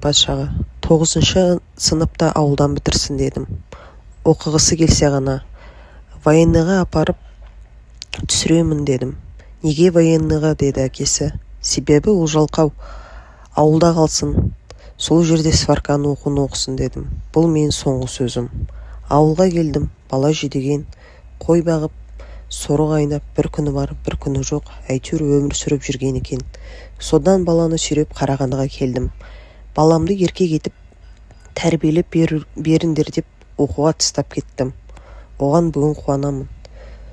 Патшаға 9-шы сыныпта ауылдан бітірсін дедім. Оқығысы келсе ғана. Военныйға апарып түсіремін дедім. Неге военныйға, деді әкесі. Себебі ол жалқау. Ауылда қалсын. Сол жерде сварканы оқысын дедім. Бұл мен соңғы сөзім. Ауылға келдім. Бала жүдеген. Қой бағып, соры қайнап, бір күні бар, бір күні жоқ. Әйтеуір өмір сүріп жүрген екен. Содан баланы сүйреп Қарағандыға келдім. Баламды еркек етіп тәрбиелеп беріңдер деп оқуға тастап кеттім. Оған бүгін қуанамын.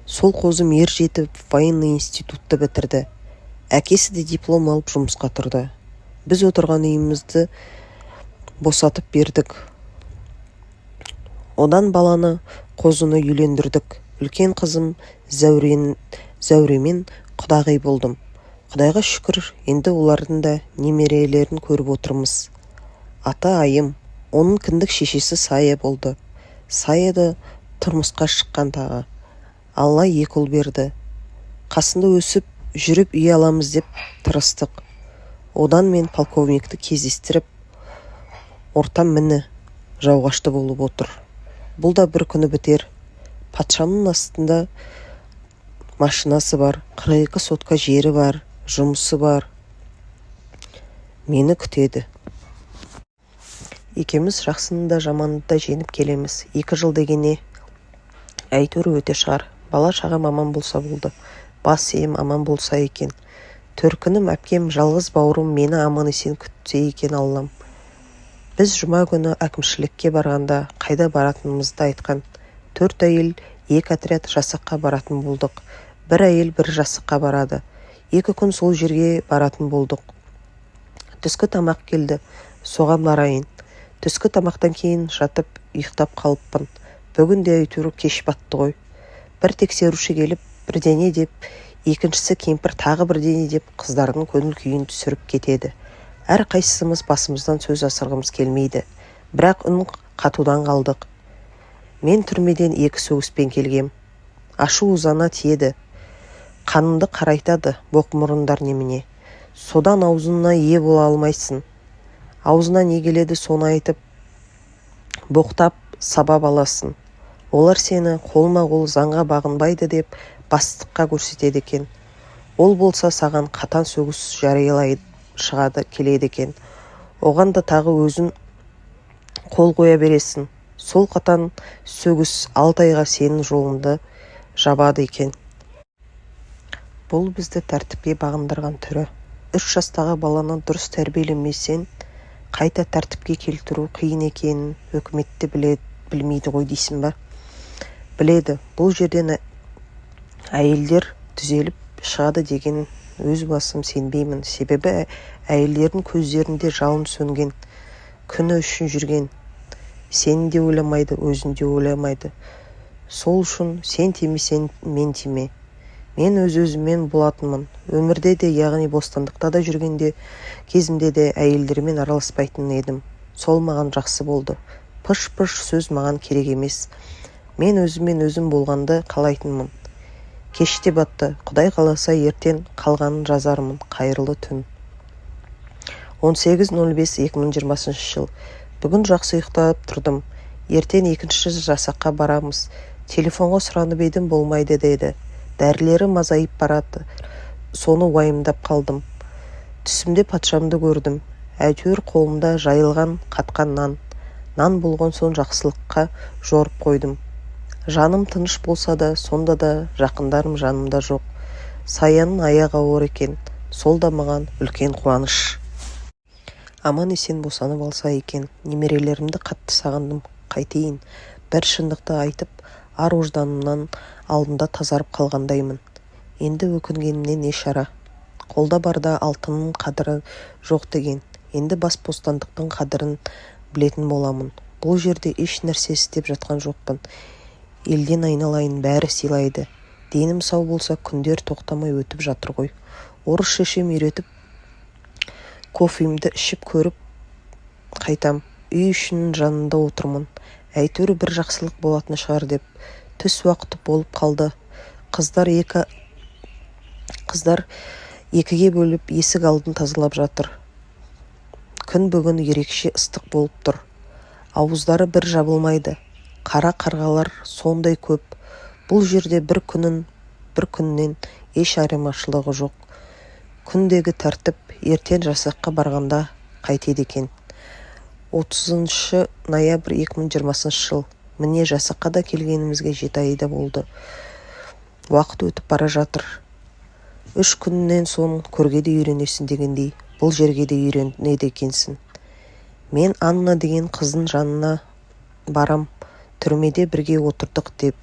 Сол қозым ер жетіп военный институтты бітірді. Әкесі де диплом алып жұмысқа тұрды. Біз отырған үйімізді босатып бердік. Одан баланы, қозыны үйлендірдік. Үлкен қызым Зәуремен құдағи болдым. Құдайға шүкір, енді олардың да немерелерін көріп отырмыз. Аты Айым, оның кіндік шешесі Сая болды. Сая да тұрмысқа шыққан тағы. Алла екі ұл берді. Қасында өсіп, жүріп үй аламыз деп тырыстық. Одан мен полковникті кездестіріп, ортам міні жауғашты болып отыр. Бұл да бір күні бітер. Патшамның астында машинасы бар, 42 сотка жері бар, жұмысы бар. Мені күтеді. Екеміз жақсыны да жаманды да жеңіп келеміз. 2 жыл дегене әйтеуір өте шығар. Бала шағам аман болса болды. Бас ием аман болса екен. Төркінім әпкем, жалғыз бауырым мені аман есен күтсе екен Аллам. Біз жұма күні әкімшілікке барғанда қайда баратынымызды айтқан. 4 әйел 2 отряд жасаққа баратын болдық. 1 әйел 1 жасаққа барады. 2 күн сол жерге баратын болдық. Түскі тамақ келді. Соған барайын. Түскі тамақтан кейін жатып, ұйықтап қалыппын. Бүгін де әйтеуір кеш батты ғой. Бір тексеруші келіп, бірдене деп, екіншісі кемпір тағы бірдене деп қыздардың көңіл күйін түсіріп кетеді. Әр қайсымыз басымыздан сөз асырғымыз келмейді. Бірақ үн қатудан қалдық. Мен түрмеден 2 сөгіспен келгем. Ашу ұзана тиеді. Қаныңды қарайтады боқ мұрындар немене. Содан аузына ие бола алмайсың. Аузына не келеді соны айтып, боқтап сабап аласың. Олар сені қолма-қол заңға бағынбайды деп бастыққа көрсетеді екен. Ол болса саған қатан сөгіс жариялайды шығады келеді екен. Оған да тағы өзін қол қоя бересің. Сол қатан сөгіс 6 айға сенің жолыңды жабады екен. Бұл бізді тәртіпке бағындырған түрі. 3 жастағы баланы дұрыс тәрбиелемесең, қайта тәртіпке келтіру қиын екенін өкіметті білмейді ғой дейсің ба? Біледі. Бұл жерден әйелдер түзеліп шығады деген өз басым сенбеймін. Себебі әйелдердің көздерінде жалын сөнген, күні үшін жүрген. Сені де ойламайды, өзін де ойламайды. Сол үшін сен тимесең, мен тиме. Мен өз-өзіммен болатынмын. Өмірде де, яғни бостандықта да жүргенде, кезімде де әйелдермен араласпайтын едім. Сол маған жақсы болды. Пыш-пыш сөз маған керек емес. Мен өзіммен өзім болғанды қалайтынмын. Кеште батты. Құдай қаласа ертең қалғанын жазармын. Қайырлы түн. 18.05.2020 жыл. Бүгін жақсы ұйықтап тұрдым. Ертең 2-ші жасаққа барамыз. Телефонға сұранып едім, болмайды деді. Дәрілері мазайып барады. Соны уайымдап қалдым. Түсімде патшамды көрдім. Әйтеуір қолымда жайылған қатқан нан. Нан болған соң жақсылыққа жорып қойдым. Жаным тыныш болса да, сонда да жақындарым жанымда жоқ. Саяның аяғы ауыр екен. Сол да маған үлкен қуаныш. Аман есен босанып алса екен. Немерелерімді қатты сағындым. Қайтейін. Бір шындықты айтып, ар-ожданымнан алдында тазарып қалғандаймын. Енді өкінгенімнен не шара? Қолда барда алтынның қадірі жоқ деген. Енді бас бостандықтың қадірін білетін боламын. Бұл жерде еш нәрсе істеп жатқан жоқпын. Елден айналайын, бәрі сыйлайды. Денім сау болса, күндер тоқтамай өтіп жатыр ғой. Орыс шешем үйретіп, кофемді ішіп көріп қайтам. Үй ішінің жанында отырмын. Әйтеуір бір жақсылық болатыны шығар деп. Түс уақыты болып қалды. Қыздар екіге бөліп есік алдын тазалап жатыр. күн бүгін ерекше ыстық болып тұр. Ауыздары бір жабылмайды. Қара қарғалар сондай көп. Бұл жерде бір күннен еш айырмашылығы жоқ. Күндегі тәртіп ертең жасаққа барғанда қайтеді екен. 30 ноябрь 2020 жыл. Міне жасаққа да келгенімізге 7 айда болды. Уақыт өтіп бара жатыр. 3 күннен соң көрге де үйренесің дегендей, бұл жерге де үйренеді екенсің. Мен Анна деген қыздың жанына барам, түрмеде бірге отырдық деп.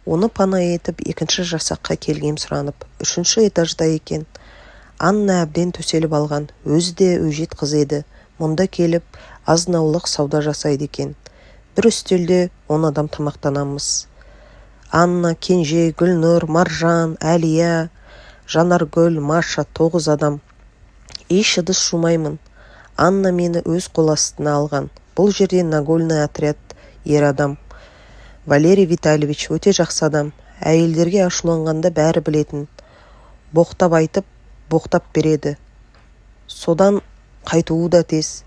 Оны пана етіп, 2 жасаққа келгем сұранып, 3 этажда екен. Анна әбден төселіп алған, өзі де өжет қыз еді. Мұнда келіп, азнаулық сауда жасайды екен. Бір үстелде 10 адам тамақтанамыз. Анна, Кенже, Гүлнұр, Маржан, Әлия, Жанаргүл, Маша, 9 адам. Еш ыдыс жумаймын. Анна мені өз қол астына алған. Бұл жерде Нагольный отряд ер адам. Валерий Витальевич өте жақсы адам. Әйелдерге ашуланғанда бәрі білетін. Боқтап айтып, боқтап береді. Содан қайтуы да тез.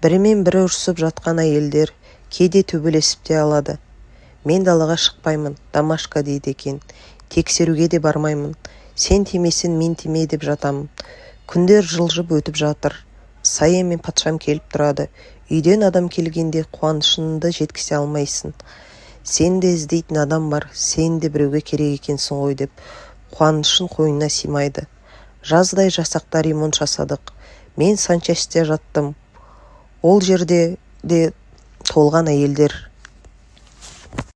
Бірімен бірі ұрсып жатқан әйелдер кейде төбелесіп те алады. Мен далаға шықпаймын, Дамашка дейді екен. Тексеруге де бармаймын. Сен тимесін, мен тимей деп жатамын. Күндер жылжып өтіп жатыр. Сая мен патшам келіп тұрады. Үйден адам келгенде қуанышыңды жеткізе алмайсың. Сен де іздейтін адам бар, сен де біреуге керек екенсің ғой деп. Қуанышын қойнына симайды. Жаздай жасақта ремонт жасадық. Мен санчасте жаттым. Ол жерде де толған әйелдер